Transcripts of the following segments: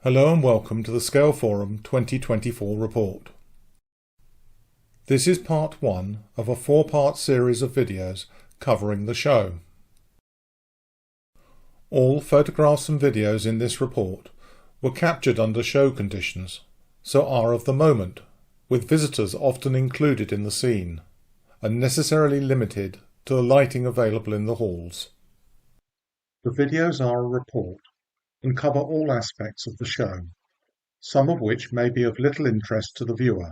Hello and welcome to the Scaleforum 2024 report. This is part 1 of a 4-part series of videos covering the show. All photographs and videos in this report were captured under show conditions, so are of the moment, with visitors often included in the scene, and necessarily limited to the lighting available in the halls. The videos are a report and cover all aspects of the show, some of which may be of little interest to the viewer.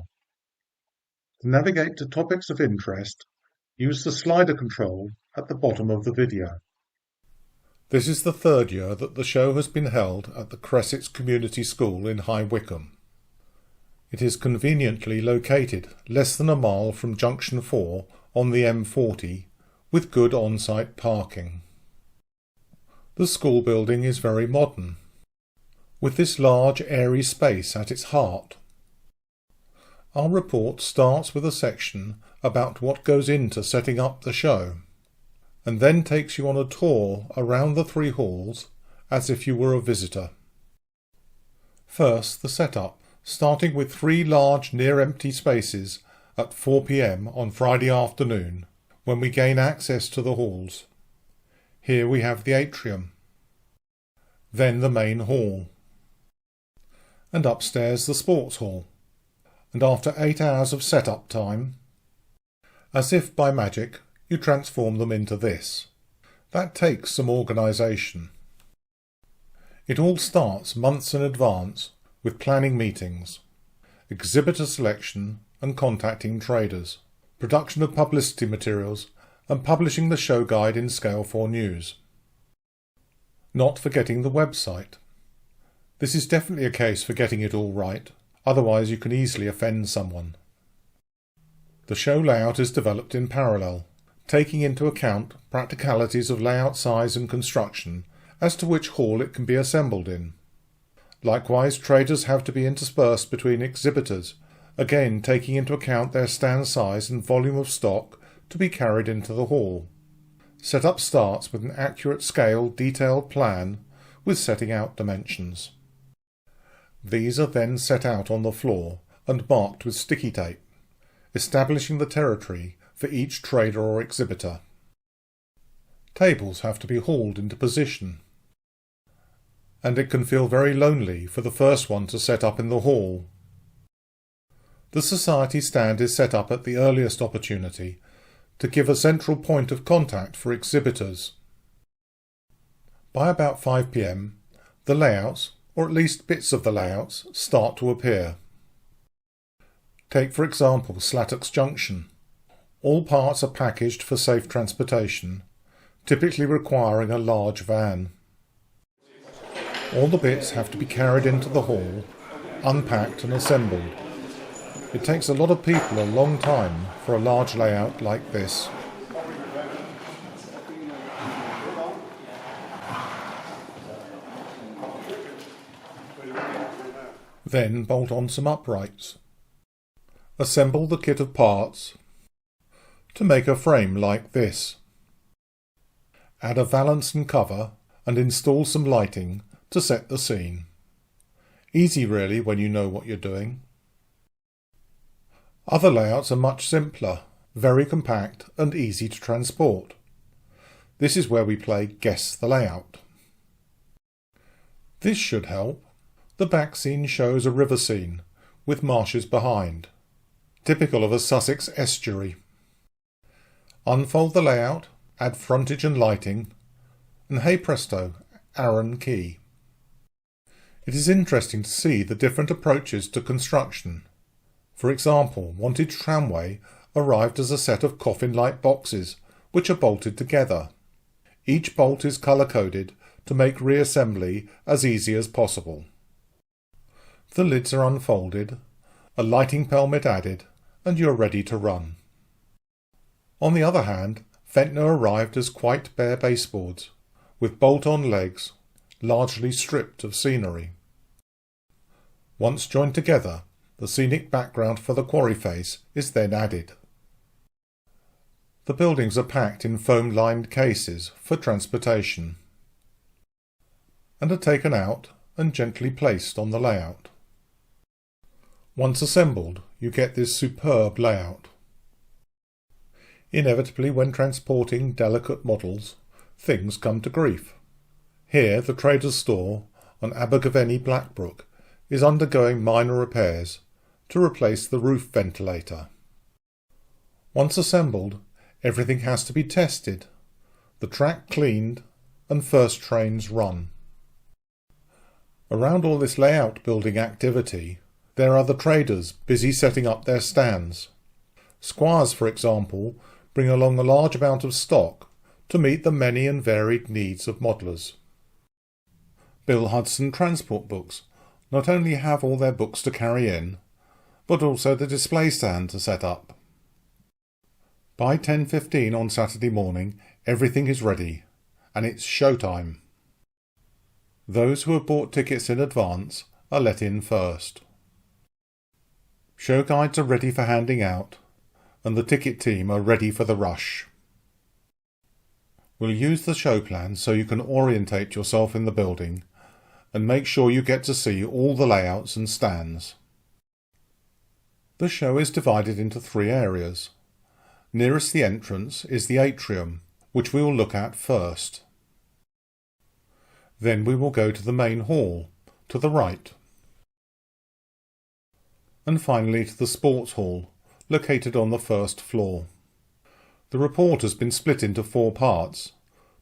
To navigate to topics of interest, use the slider control at the bottom of the video. This is the 3rd year that the show has been held at the Cressets Community School in High Wycombe. It is conveniently located less than a mile from Junction 4 on the M40, with good on-site parking. The school building is very modern, with this large airy space at its heart. Our report starts with a section about what goes into setting up the show, and then takes you on a tour around the 3 halls as if you were a visitor. First, the setup, starting with 3 large near-empty spaces at 4 p.m. on Friday afternoon, when we gain access to the halls. Here we have the Atrium, then the main hall, and upstairs the sports hall, and after 8 hours of set-up time, as if by magic, you transform them into this. That takes some organisation. It all starts months in advance with planning meetings, exhibitor selection and contacting traders, production of publicity materials, and publishing the show guide in Scale4 News. Not forgetting the website. This is definitely a case for getting it all right, otherwise you can easily offend someone. The show layout is developed in parallel, taking into account practicalities of layout size and construction as to which hall it can be assembled in. Likewise, traders have to be interspersed between exhibitors, again taking into account their stand size and volume of stock to be carried into the hall. Setup starts with an accurate scale detailed plan with setting out dimensions. These are then set out on the floor and marked with sticky tape, establishing the territory for each trader or exhibitor. Tables have to be hauled into position, and it can feel very lonely for the first one to set up in the hall. The society stand is set up at the earliest opportunity to give a central point of contact for exhibitors. By about 5 p.m, the layouts, or at least bits of the layouts, start to appear. Take for example Slattox Junction. All parts are packaged for safe transportation, typically requiring a large van. All the bits have to be carried into the hall, unpacked and assembled. It takes a lot of people a long time for a large layout like this. Then bolt on some uprights. Assemble the kit of parts to make a frame like this. Add a valance and cover and install some lighting to set the scene. Easy really when you know what you're doing. Other layouts are much simpler, very compact and easy to transport. This is where we play Guess the Layout. This should help. The back scene shows a river scene, with marshes behind, typical of a Sussex estuary. Unfold the layout, add frontage and lighting, and hey presto, Arran Quay. It is interesting to see the different approaches to construction. For example, Wantage Tramway arrived as a set of coffin-like boxes, which are bolted together. Each bolt is colour-coded to make reassembly as easy as possible. The lids are unfolded, a lighting pelmet added, and you are ready to run. On the other hand, Ventnor arrived as quite bare baseboards, with bolt-on legs, largely stripped of scenery. Once joined together, the scenic background for the quarry face is then added. The buildings are packed in foam-lined cases for transportation, and are taken out and gently placed on the layout. Once assembled, you get this superb layout. Inevitably, when transporting delicate models, things come to grief. Here, the trader's store on Abergavenny Blackbrook is undergoing minor repairs to replace the roof ventilator. Once assembled, everything has to be tested, the track cleaned, and first trains run. Around all this layout building activity, there are the traders busy setting up their stands. Squires, for example, bring along a large amount of stock to meet the many and varied needs of modellers. Bill Hudson transport books not only have all their books to carry in, but also the display stand to set up. By 10:15 on Saturday morning, everything is ready, and it's showtime. Those who have bought tickets in advance are let in first. Show guides are ready for handing out, and the ticket team are ready for the rush. We'll use the show plan so you can orientate yourself in the building and make sure you get to see all the layouts and stands. The show is divided into 3 areas. Nearest the entrance is the Atrium, which we will look at first. Then we will go to the main hall, to the right. And finally to the sports hall, located on the first floor. The report has been split into 4 parts,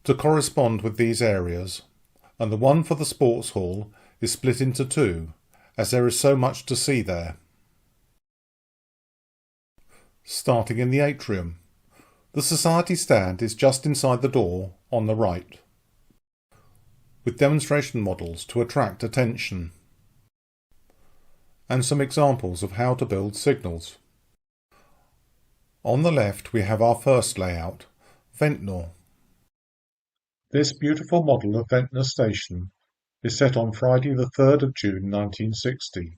to correspond with these areas, and the one for the sports hall is split into 2, as there is so much to see there. Starting in the Atrium, the society stand is just inside the door on the right, with demonstration models to attract attention, and some examples of how to build signals. On the left we have our first layout, Ventnor. This beautiful model of Ventnor Station is set on Friday the 3rd of June 1960,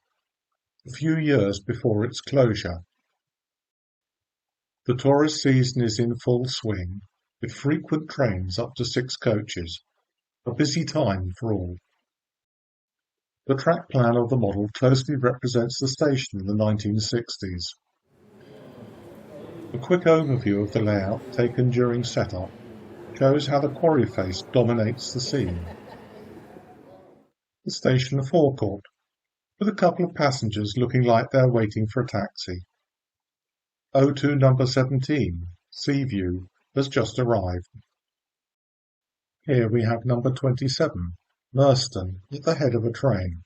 a few years before its closure. The tourist season is in full swing, with frequent trains up to 6 coaches, a busy time for all. The track plan of the model closely represents the station in the 1960s. A quick overview of the layout taken during setup shows how the quarry face dominates the scene. The station forecourt, with a couple of passengers looking like they're waiting for a taxi. O2 number 17, Seaview, has just arrived. Here we have number 27, Merston, at the head of a train.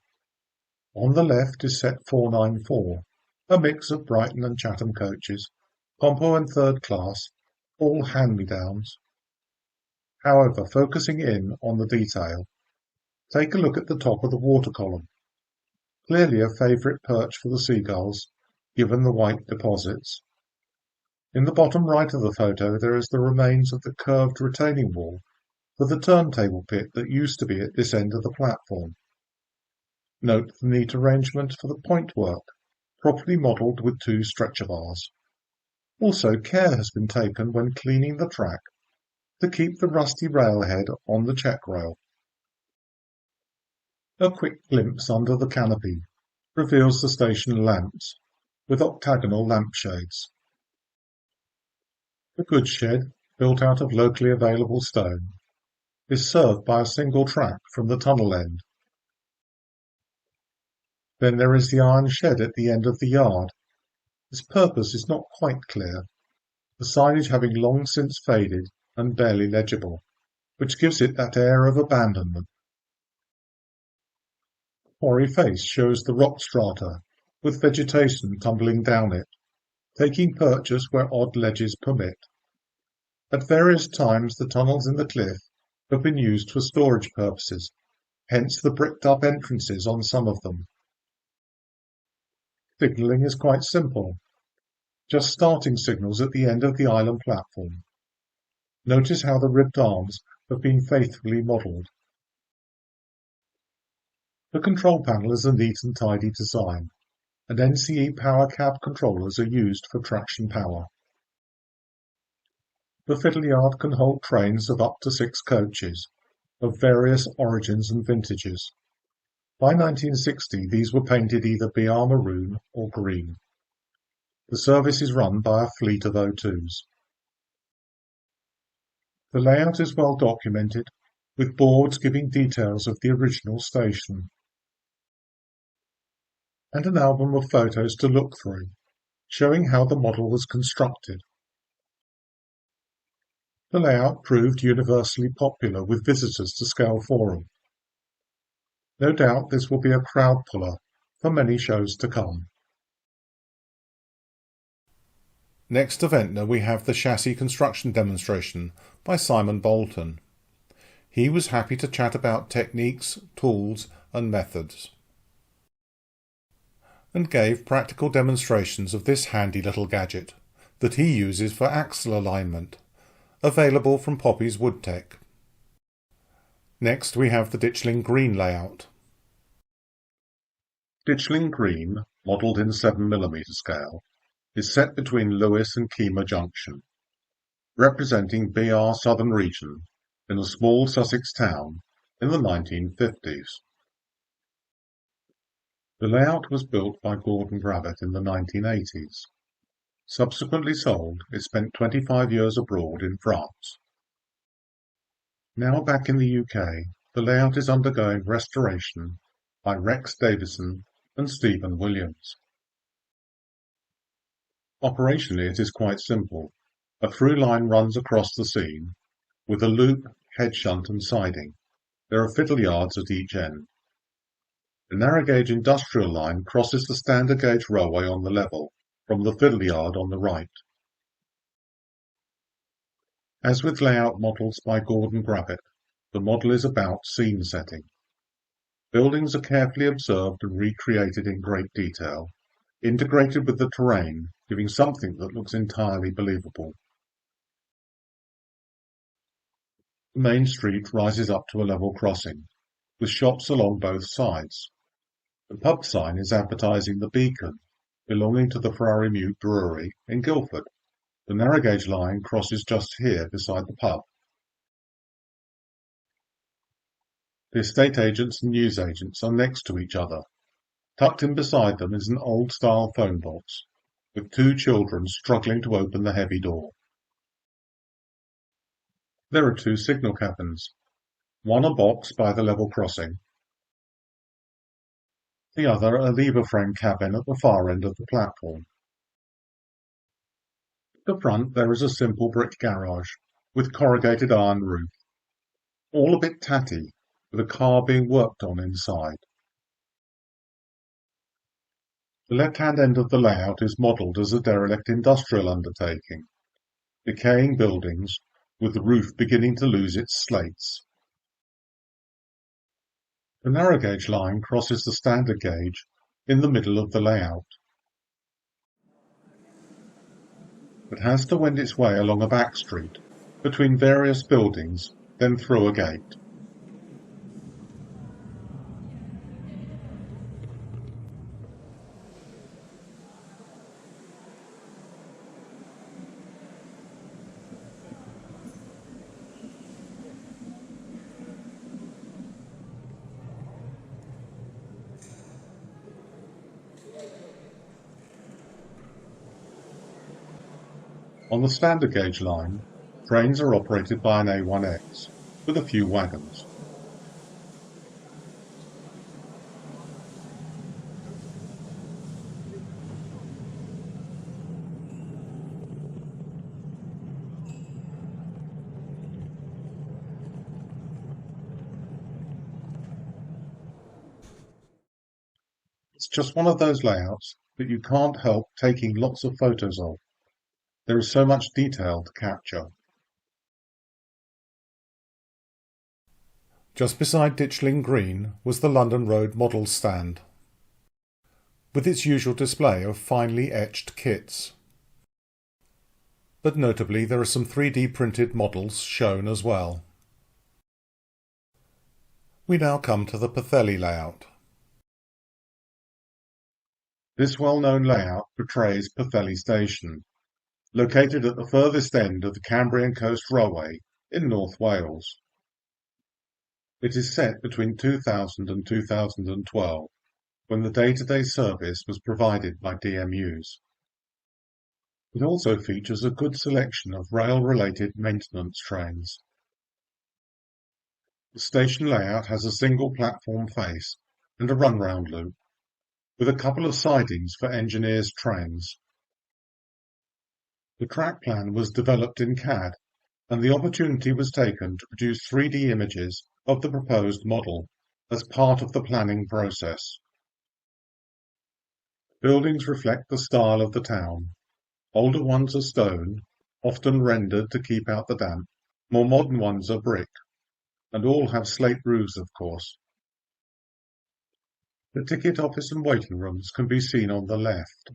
On the left is set 494, a mix of Brighton and Chatham coaches, Compo and third class, all hand-me-downs. However, focusing in on the detail, take a look at the top of the water column. Clearly a favourite perch for the seagulls, given the white deposits. In the bottom right of the photo there is the remains of the curved retaining wall for the turntable pit that used to be at this end of the platform. Note the neat arrangement for the point work, properly modelled with 2 stretcher bars. Also, care has been taken when cleaning the track to keep the rusty railhead on the check rail. A quick glimpse under the canopy reveals the station lamps, with octagonal lampshades. The goods shed, built out of locally available stone, is served by a single track from the tunnel end. Then there is the iron shed at the end of the yard. Its purpose is not quite clear, the signage having long since faded and barely legible, which gives it that air of abandonment. The quarry face shows the rock strata, with vegetation tumbling down it, taking purchase where odd ledges permit. At various times the tunnels in the cliff have been used for storage purposes, hence the bricked-up entrances on some of them. Signalling is quite simple, just starting signals at the end of the island platform. Notice how the ribbed arms have been faithfully modelled. The control panel is a neat and tidy design, and NCE power cab controllers are used for traction power. The fiddle yard can hold trains of up to 6 coaches, of various origins and vintages. By 1960 these were painted either BR maroon or green. The service is run by a fleet of O2s. The layout is well documented, with boards giving details of the original station, and an album of photos to look through, showing how the model was constructed. The layout proved universally popular with visitors to Scaleforum. No doubt this will be a crowd puller for many shows to come. Next to Ventnor we have the chassis construction demonstration by Simon Bolton. He was happy to chat about techniques, tools and methods, and gave practical demonstrations of this handy little gadget that he uses for axle alignment, available from Poppy's Woodtech. Next we have the Ditchling green layout. Ditchling green, modelled in 7mm scale, is set between Lewes and Kemah Junction, representing BR Southern Region in a small Sussex town in the 1950s. The layout was built by Gordon Gravitt in the 1980s. Subsequently sold, it spent 25 years abroad in France. Now back in the UK, the layout is undergoing restoration by Rex Davison and Stephen Williams. Operationally it is quite simple. A through line runs across the scene, with a loop, head shunt and siding. There are fiddle yards at each end. The narrow gauge industrial line crosses the standard gauge railway on the level, from the fiddle yard on the right. As with layout models by Gordon Gravitt, the model is about scene setting. Buildings are carefully observed and recreated in great detail, integrated with the terrain, giving something that looks entirely believable. The main street rises up to a level crossing, with shops along both sides. The pub sign is advertising the Beacon, belonging to the Ferrari Mute Brewery in Guildford. The narrow gauge line crosses just here beside the pub. The estate agents and newsagents are next to each other. Tucked in beside them is an old-style phone box, with two children struggling to open the heavy door. There are two signal cabins, one a box by the level crossing, the other a lever frame cabin at the far end of the platform. At the front there is a simple brick garage, with corrugated iron roof, all a bit tatty, with a car being worked on inside. The left-hand end of the layout is modelled as a derelict industrial undertaking, decaying buildings, with the roof beginning to lose its slates. The narrow gauge line crosses the standard gauge in the middle of the layout. It has to wend its way along a back street, between various buildings, then through a gate. On the standard gauge line, trains are operated by an A1X, with a few wagons. It's just one of those layouts that you can't help taking lots of photos of. There is so much detail to capture. Just beside Ditchling Green was the London Road model stand, with its usual display of finely etched kits. But notably there are some 3D printed models shown as well. We now come to the Pwllhelli layout. This well-known layout portrays Pwllhelli Station, located at the furthest end of the Cambrian Coast Railway in North Wales. It is set between 2000 and 2012, when the day-to-day service was provided by DMUs. It also features a good selection of rail-related maintenance trains. The station layout has a single platform face and a run-round loop, with a couple of sidings for engineers' trains. The track plan was developed in CAD, and the opportunity was taken to produce 3D images of the proposed model as part of the planning process. Buildings reflect the style of the town. Older ones are stone, often rendered to keep out the damp. More modern ones are brick, and all have slate roofs, of course. The ticket office and waiting rooms can be seen on the left.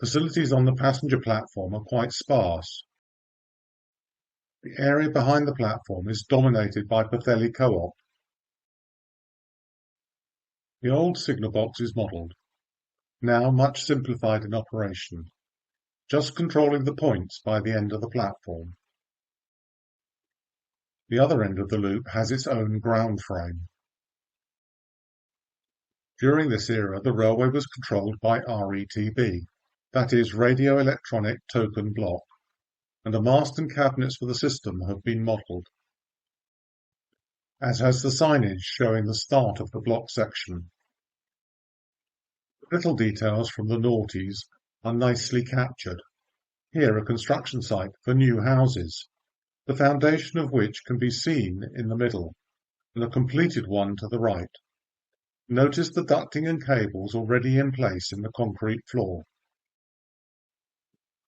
Facilities on the passenger platform are quite sparse. The area behind the platform is dominated by Pwllhelli Co-op. The old signal box is modelled, now much simplified in operation, just controlling the points by the end of the platform. The other end of the loop has its own ground frame. During this era, the railway was controlled by RETB, that is, Radio Electronic Token Block, and the mast and cabinets for the system have been modelled, as has the signage showing the start of the block section. Little details from the noughties are nicely captured. Here a construction site for new houses, the foundation of which can be seen in the middle, and a completed one to the right. Notice the ducting and cables already in place in the concrete floor.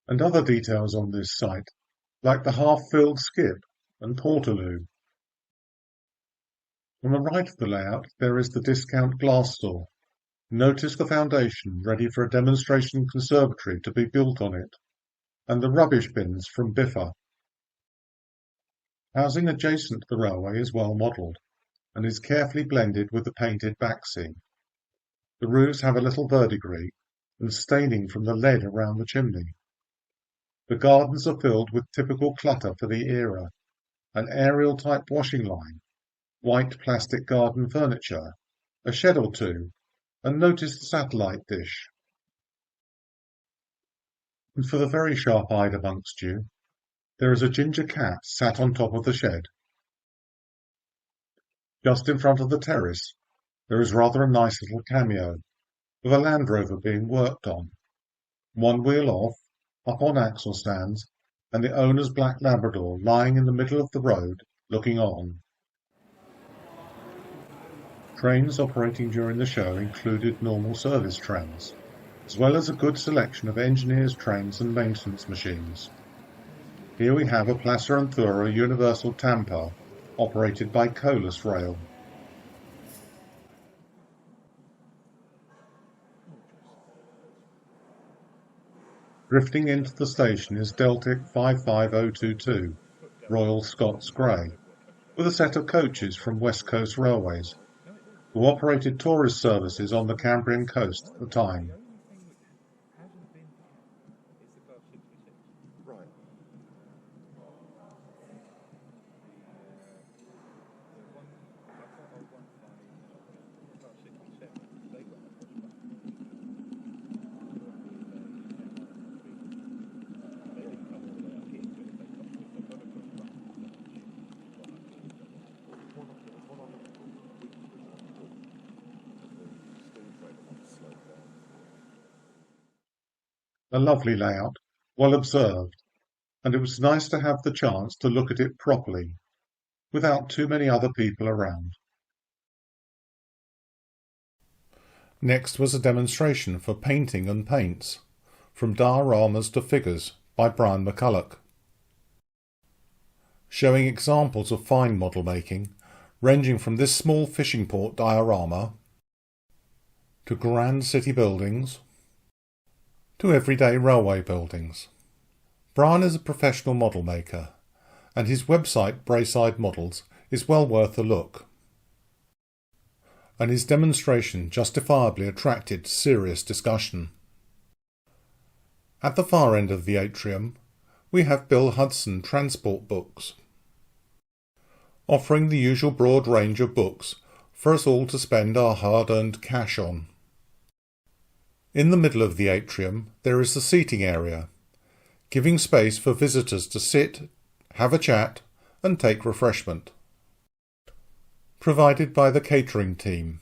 And other details on this site, like the half-filled skip and portaloo. On the right of the layout there is the discount glass store. Notice the foundation ready for a demonstration conservatory to be built on it, and the rubbish bins from Biffa. Housing adjacent to the railway is well modelled, and is carefully blended with the painted back seam. The roofs have a little verdigris and staining from the lead around the chimney. The gardens are filled with typical clutter for the era, an aerial-type washing line, white plastic garden furniture, a shed or two, and notice the satellite dish. And for the very sharp-eyed amongst you, there is a ginger cat sat on top of the shed. Just in front of the terrace, there is rather a nice little cameo, with a Land Rover being worked on, one wheel off, up on axle stands, and the owner's black Labrador lying in the middle of the road, looking on. Trains operating during the show included normal service trains, as well as a good selection of engineers' trains and maintenance machines. Here we have a Placer and Thura Universal Tamper, operated by Colas Rail. Drifting into the station is Deltic 55022, Royal Scots Grey, with a set of coaches from West Coast Railways, who operated tourist services on the Cambrian coast at the time. A lovely layout, well observed, and it was nice to have the chance to look at it properly, without too many other people around. Next was a demonstration for painting and paints, from dioramas to figures, by Brian McCulloch, showing examples of fine model making, ranging from this small fishing port diorama to grand city buildings, to everyday railway buildings. Brian is a professional model maker, and his website Braeside Models is well worth a look. And his demonstration justifiably attracted serious discussion. At the far end of the atrium, we have Bill Hudson transport books, offering the usual broad range of books for us all to spend our hard-earned cash on. In the middle of the atrium there is the seating area, giving space for visitors to sit, have a chat and take refreshment. Provided by the catering team,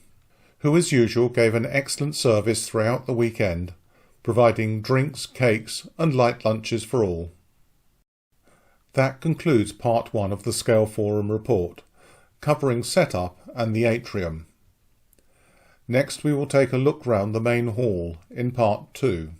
who as usual gave an excellent service throughout the weekend, providing drinks, cakes and light lunches for all. That concludes part 1 of the Scaleforum report, covering setup and the atrium. Next we will take a look round the main hall in part 2.